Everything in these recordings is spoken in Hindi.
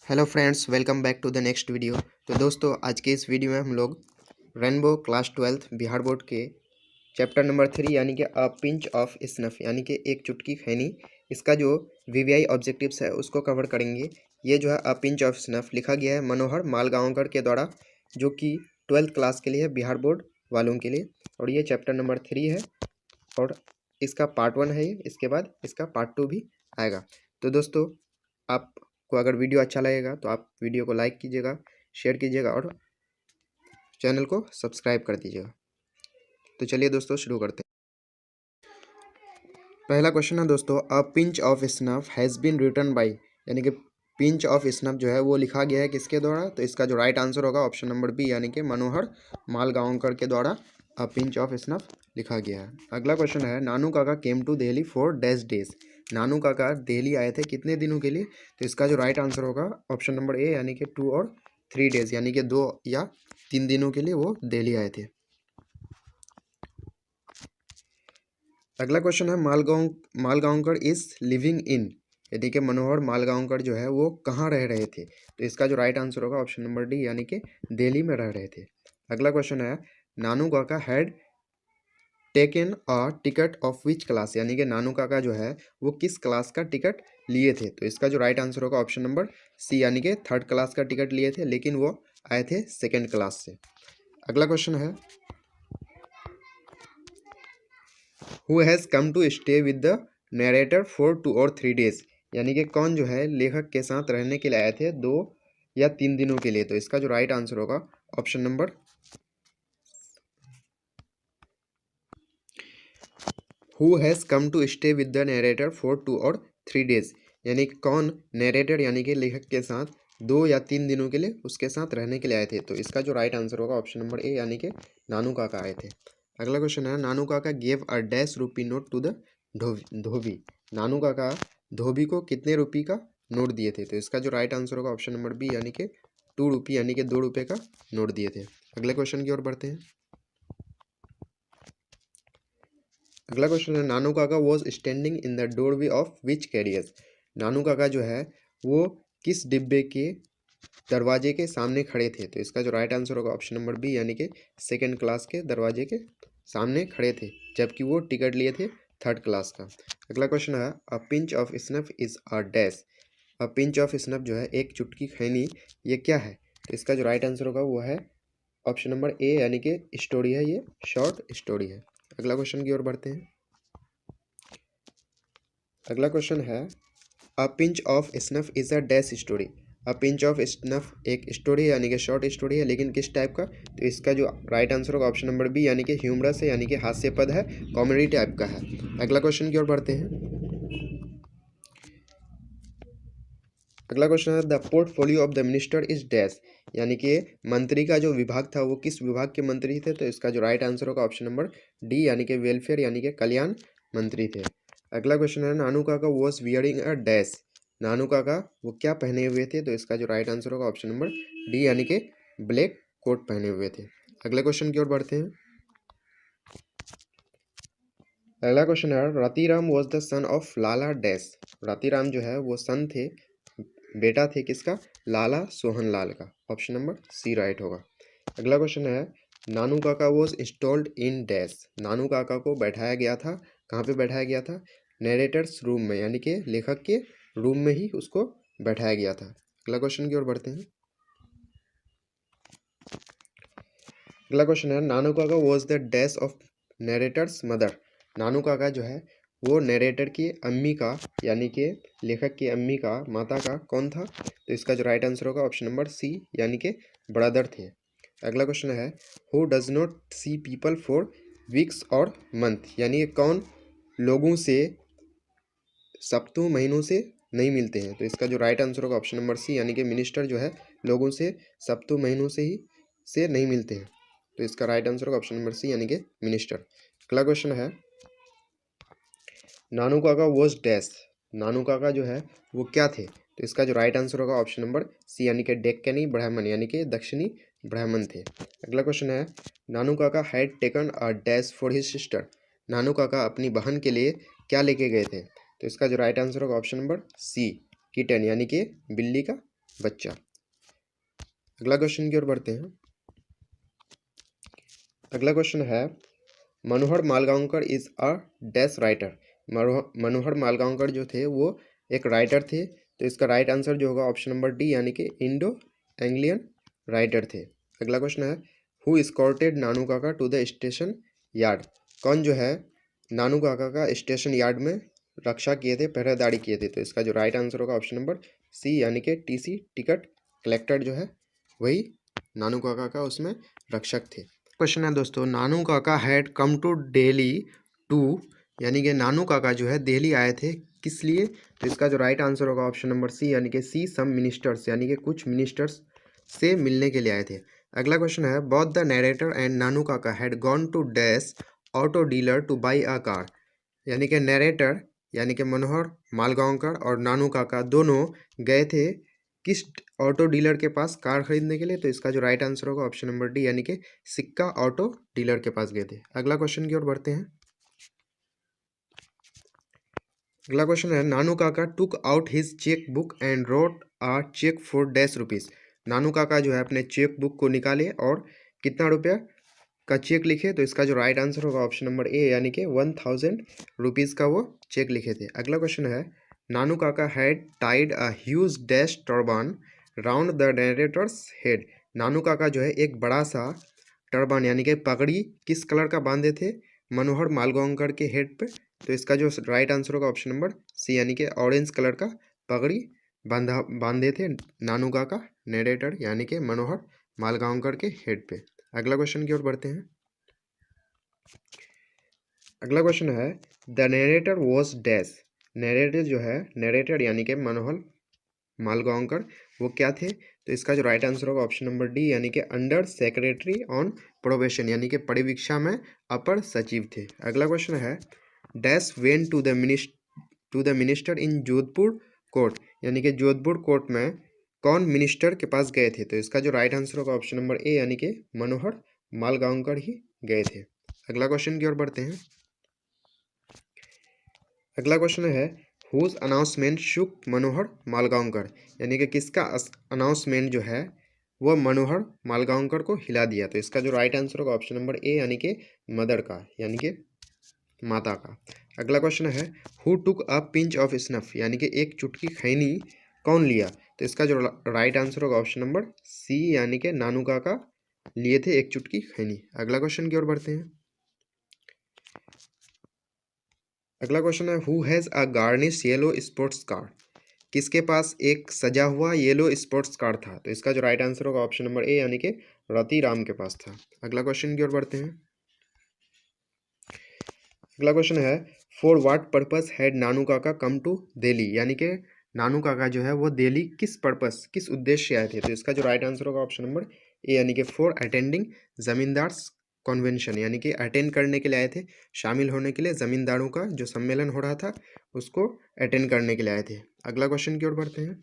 Hello friends, welcome back to the next video. तो दोस्तों, आज के इस वीडियो में हम लोग rainbow class 12th Bihar board के चैप्टर नंबर 3 यानी कि अ पिंच ऑफ स्नफ यानी कि एक चुटकी खैनी, इसका जो वीवीआई ऑब्जेक्टिव्स है उसको कवर करेंगे। ये जो है अ पिंच ऑफ स्नफ लिखा गया है मनोहर मालगांवकर के द्वारा, जो कि 12th क्लास के लिए है, बिहार बोर्ड वालों के लिए। और ये चैप्टर नंबर 3 है और इसका पार्ट 1 है ये, इसके बाद इसका पार्ट 2 भी आएगा। तो दोस्तों, आपको अगर वीडियो अच्छा लगेगा तो आप वीडियो को लाइक कीजिएगा, शेयर कीजिएगा और चैनल को सब्सक्राइब कर दीजिएगा। तो चलिए दोस्तों, शुरू करते हैं। पहला क्वेश्चन है दोस्तों, a pinch of snuff has been written by, यानी कि पिंच ऑफ स्नफ जो है वो लिखा गया है किसके द्वारा? तो इसका जो राइट आंसर होगा ऑप्शन नंबर बी, यानी कि मनोहर मालगांवकर के द्वारा अ पिंच ऑफ स्नफ लिखा गया है। अगला क्वेश्चन है, Nanu Kaka came to Delhi for dash days. Nanu Kaka Delhi आए थे कितने दिनों के लिए? तो इसका जो राइट आंसर होगा ऑप्शन नंबर ए, यानी कि 2 और 3 डेज, यानी कि 2 या 3 दिनों के लिए वो दिल्ली आए थे। अगला क्वेश्चन है, मालगांवकर इज लिविंग इन, यानी कि मनोहर मालगांवकर जो है वो कहाँ रह रहे थे? तो इसका जो राइट आंसर होगा ऑप्शन नंबर डी, यानी कि दिल्ली में रह रहे थे। अगला क्वेश्चन है, Nanu Kaka had taken a ticket of which class, यानी कि नानू काका जो है वो किस क्लास का टिकट लिए थे? तो इसका जो राइट आंसर होगा ऑप्शन नंबर सी, यानी कि 3rd क्लास का टिकट लिए थे, लेकिन वो आए थे 2nd क्लास से। अगला क्वेश्चन है, who has come to stay with the narrator for 2 और 3 डेज, यानी कि कौन जो है लेखक के साथ रहने के लिए आए थे 2 या 3 दिनों के लिए? तो इसका जो राइट आंसर होगा option number who has come to stay with the narrator for 2 और 3 डेज, यानी कौन नरेटर यानी कि लेखक के साथ 2 या 3 दिनों के लिए उसके साथ रहने के लिए आए थे? तो इसका जो राइट आंसर होगा ऑप्शन नंबर ए, यानी कि नानू काका आए थे। अगला क्वेश्चन है, Nanu Kaka gave a dash rupee note to the dhobi. Nanu Kaka धोबी को कितने रुपये का नोट दिए थे? तो इसका जो राइट आंसर होगा ऑप्शन नंबर बी, यानी कि 2 रुपये, यानी कि 2 रुपये का नोट दिए थे। अगले क्वेश्चन की ओर बढ़ते हैं। अगला क्वेश्चन है, Nanu Kaka was standing in the doorway of which carrier. Nanu Kaka जो है वो किस डिब्बे के दरवाजे के सामने खड़े थे? तो इसका जो राइट आंसर होगा ऑप्शन नंबर बी, यानी कि 2nd क्लास के दरवाजे के सामने खड़े थे, जबकि वो टिकट लिए थे 3rd क्लास का। अगला क्वेश्चन है, अ pinch of snuff is a dash. A pinch of snuff जो है एक चुटकी खैनी, ये क्या है? तो इसका जो राइट आंसर होगा वो है ऑप्शन नंबर ए, यानी कि स्टोरी है, ये शॉर्ट स्टोरी है। अगला क्वेश्चन की ओर बढ़ते हैं। अगला क्वेश्चन है, अ pinch of snuff is a dash story. A pinch of snuff एक स्टोरी है, यानी कि शॉर्ट स्टोरी है, लेकिन किस टाइप का? तो इसका जो राइट आंसर होगा ऑप्शन नंबर बी, यानी कि ह्यूमरस है, यानी कि हास्यपद है, कॉमेडी टाइप का है। अगला क्वेश्चन की ओर बढ़ते हैं। अगला क्वेश्चन है, the portfolio of the minister is dash, यानी कि मंत्री का जो विभाग था वो किस विभाग के मंत्री थे? तो इसका जो राइट आंसर होगा ऑप्शन नंबर डी, यानी कि वेलफेयर, यानी कि कल्याण मंत्री थे। अगला क्वेश्चन है, Nanu Kaka was wearing a dash. नानू काका वो क्या पहने हुए थे? तो इसका जो राइट आंसर होगा ऑप्शन नंबर डी, यानी कि ब्लैक कोट पहने हुए थे। अगले क्वेश्चन की ओर बढ़ते हैं। अगला क्वेश्चन है, Ratiram was the son of Lala dash. Ratiram जो है वो सन थे, बेटा थे किसका? लाला सोहन लाल का। ऑप्शन नंबर सी राइट होगा। अगला क्वेश्चन है, Nanu Kaka was installed in dash. नानू काका को बैठाया गया था, कहाँ पे बैठाया गया था? नरेटर्स रूम में, यानी कि लेखक के रूम में ही उसको बैठाया गया था। अगला क्वेश्चन की ओर बढ़ते हैं। अगला क्वेश्चन है, Nanu Kaka was the dash of narrator's mother. Nanu Kaka जो है वो नरेटर की अम्मी का, यानी कि लेखक की अम्मी का, माता का कौन था? तो इसका जो राइट आंसर होगा ऑप्शन नंबर सी, यानी कि ब्रदर थे। अगला क्वेश्चन है, who does not see people for weeks और मंथ, यानी कि कौन लोगों से सप्ताहों महीनों से नहीं मिलते हैं? तो इसका जो राइट आंसर होगा ऑप्शन नंबर सी, यानी कि मिनिस्टर जो है लोगों से सप्ताहों महीनों से नहीं मिलते हैं। तो इसका राइट आंसर होगा ऑप्शन नंबर सी, यानी कि मिनिस्टर। अगला क्वेश्चन है, नानू काका वॉज डैश। नानू काका जो है वो क्या थे? तो इसका जो राइट आंसर होगा ऑप्शन नंबर सी, यानी कि डेक्कनी ब्राह्मण, यानी कि दक्षिणी ब्राह्मण थे। अगला क्वेश्चन है, Nanu Kaka had taken a dash for his sister. Nanu Kaka अपनी बहन के लिए क्या लेके गए थे? तो इसका जो राइट आंसर होगा ऑप्शन नंबर सी, किटन, यानी कि बिल्ली का बच्चा। अगला क्वेश्चन की ओर बढ़ते हैं। अगला क्वेश्चन है Manohar Malgonkar is a dash writer. Manohar Malgonkar जो थे वो एक राइटर थे, तो इसका राइट आंसर जो होगा ऑप्शन नंबर डी यानी कि इंडो एंग्लियन राइटर थे। अगला क्वेश्चन है हु एस्कॉर्टेड नानू काका टू द स्टेशन यार्ड। कौन जो है नानू काका का स्टेशन यार्ड में रक्षा किए थे, पहरेदारी किए थे, तो इसका जो राइट आंसर होगा ऑप्शन नंबर सी यानी कि टीसी टिकट कलेक्टर जो है वही नानू काका का उसमें रक्षक थे। क्वेश्चन है दोस्तों Nanu Kaka had come to Delhi to, यानी कि नानू काका जो है दिल्ली आए थे किस लिए, तो इसका जो राइट आंसर होगा ऑप्शन नंबर सी यानी कि सी सम मिनिस्टर्स, यानी कि कुछ मिनिस्टर्स से मिलने के लिए आए थे। अगला क्वेश्चन है both the narrator and Nanu Kaka had gone to dash auto dealer to buy a car. यानी कि नरेटर यानी कि मनोहर मालगांवकर और नानू काका दोनों गए थे किस ऑटो डीलर के पास कार खरीदने के लिए, तो इसका जो राइट आंसर होगा ऑप्शन नंबर डी यानी कि सिक्का ऑटो डीलर के पास गए थे। अगला क्वेश्चन की ओर बढ़ते हैं। अगला क्वेश्चन है Nanu Kaka took out his cheque book and wrote a cheque for dash rupees. Nanu Kaka जो है अपने चेक बुक को निकाले और कितना रुपया का चेक लिखे, तो इसका जो राइट आंसर होगा ऑप्शन नंबर ए यानी कि 1000 रुपीज़ का वो चेक लिखे थे। अगला क्वेश्चन है Nanu Kaka had tied a huge dash turban round the narrator's head. Nanu Kaka जो है एक बड़ा सा टर्बान यानी कि पगड़ी किस कलर का बांधे थे मनोहर मालगांवकर के हेड पे, तो इसका जो राइट आंसर होगा ऑप्शन नंबर सी यानी कि ऑरेंज कलर का पगड़ी बांधे थे नानू काका नरेटर यानी कि मनोहर मालगांवकर के हेड पे। अगला क्वेश्चन की ओर बढ़ते हैं। अगला क्वेश्चन है the narrator was dash. Narrator जो है नरेटर यानी कि मनोहर मालगांवकर वो क्या थे, तो इसका जो राइट आंसर होगा ऑप्शन नंबर डी यानी कि अंडर सेक्रेटरी ऑन प्रोबेशन यानी कि परिवीक्षा में अपर सचिव थे। अगला क्वेश्चन है dash went to the minister in Jodhpur court, यानी कि जोधपुर कोर्ट में कौन मिनिस्टर के पास गए थे, तो इसका जो राइट आंसर होगा ऑप्शन नंबर ए यानी कि मनोहर मालगांवकर ही गए थे। अगला क्वेश्चन की ओर बढ़ते हैं। अगला क्वेश्चन है हुज अनाउंसमेंट शुक मनोहर मालगांवकर, यानी कि किसका अनाउंसमेंट जो है वह मनोहर मालगांवकर को हिला दिया, तो इसका जो राइट आंसर होगा ऑप्शन नंबर ए यानी कि मदर का यानी कि माता का। अगला क्वेश्चन है who took a pinch of snuff, यानी कि एक चुटकी खैनी कौन लिया, तो इसका जो राइट आंसर होगा ऑप्शन नंबर सी यानी कि नानू काका लिए थे एक चुटकी खैनी। अगला क्वेश्चन की ओर बढ़ते हैं। अगला क्वेश्चन है who has a garnish yellow sports car. किसके पास एक सजा हुआ येलो स्पोर्ट्स कार था, तो इसका जो राइट आंसर होगा ऑप्शन नंबर ए यानी कि रति राम के पास था। अगला क्वेश्चन की ओर बढ़ते हैं। अगला क्वेश्चन है फॉर व्हाट पर्पस हैड नानू काका कम टू दिल्ली, यानी कि नानू काका जो है वो दिल्ली किस पर्पस किस उद्देश्य से आए थे, तो इसका जो राइट आंसर होगा ऑप्शन नंबर ए यानी कि फॉर अटेंडिंग जमींदार्स कन्वेंशन, यानी कि अटेंड करने के लिए आए थे, शामिल होने के लिए जमींदारों का जो सम्मेलन हो रहा था उसको अटेंड करने के लिए आए थे। अगला क्वेश्चन की ओर बढ़ते हैं।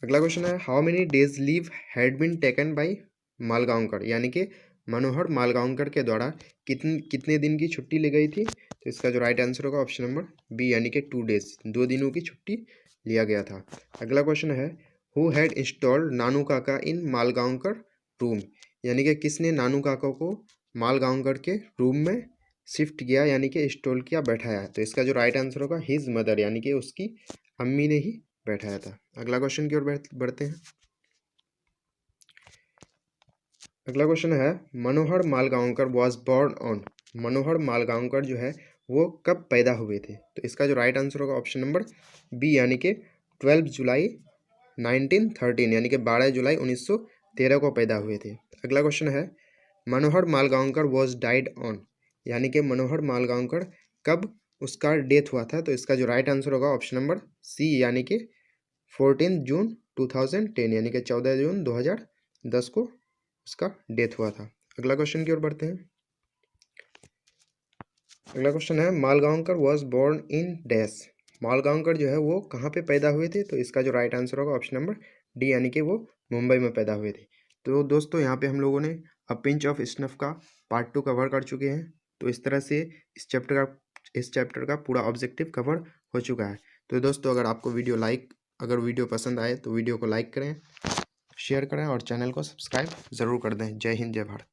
अगला क्वेश्चन है how many days leave had been taken by Malgaonkar, यानी कि मनोहर मालगांवकर के द्वारा कितने दिन की छुट्टी ली गई थी, तो इसका जो राइट आंसर होगा ऑप्शन नंबर बी यानी कि 2 डेज 2 दिनों की छुट्टी लिया गया था। अगला क्वेश्चन है हु हैड इंस्टॉल्ड नानू काका इन मालगांवकर रूम, यानी कि किसने नानू काका को मालगांवकर के रूम में शिफ्ट किया यानी कि इंस्टॉल किया बैठाया, तो इसका जो राइट आंसर होगा हिज मदर यानी कि उसकी अम्मी ने ही बैठाया था। अगला क्वेश्चन की ओर बढ़ते हैं। अगला क्वेश्चन है Manohar Malgaonkar was born on. मनोहर मालगांवकर जो है वो कब पैदा हुए थे, तो इसका जो राइट आंसर होगा ऑप्शन नंबर बी यानी कि 12 जुलाई 1913 यानी कि 12 जुलाई 1913 को पैदा हुए थे। अगला क्वेश्चन है Manohar Malgaonkar was died on, यानी कि मनोहर मालगांवकर कब उसका डेथ हुआ था, तो इसका जो राइट आंसर होगा ऑप्शन नंबर सी यानी कि 14 जून 2010 यानी कि 14 जून 2010 को उसका डेथ हुआ था। अगला क्वेश्चन की ओर बढ़ते हैं। अगला क्वेश्चन है Malgaonkar was born in dash. Malgaonkar जो है वो कहाँ पे पैदा हुए थे, तो इसका जो राइट आंसर होगा ऑप्शन नंबर डी यानी कि वो मुंबई में पैदा हुए थे। तो दोस्तों यहाँ पे हम लोगों ने अ पिंच ऑफ स्नफ का पार्ट 2 कवर कर चुके हैं। तो इस तरह से इस चैप्टर का पूरा ऑब्जेक्टिव कवर हो चुका है। तो दोस्तों अगर आपको वीडियो लाइक अगर वीडियो पसंद आए तो वीडियो को लाइक करें, शेयर करें और चैनल को सब्सक्राइब ज़रूर कर दें। जय हिंद, जय भारत।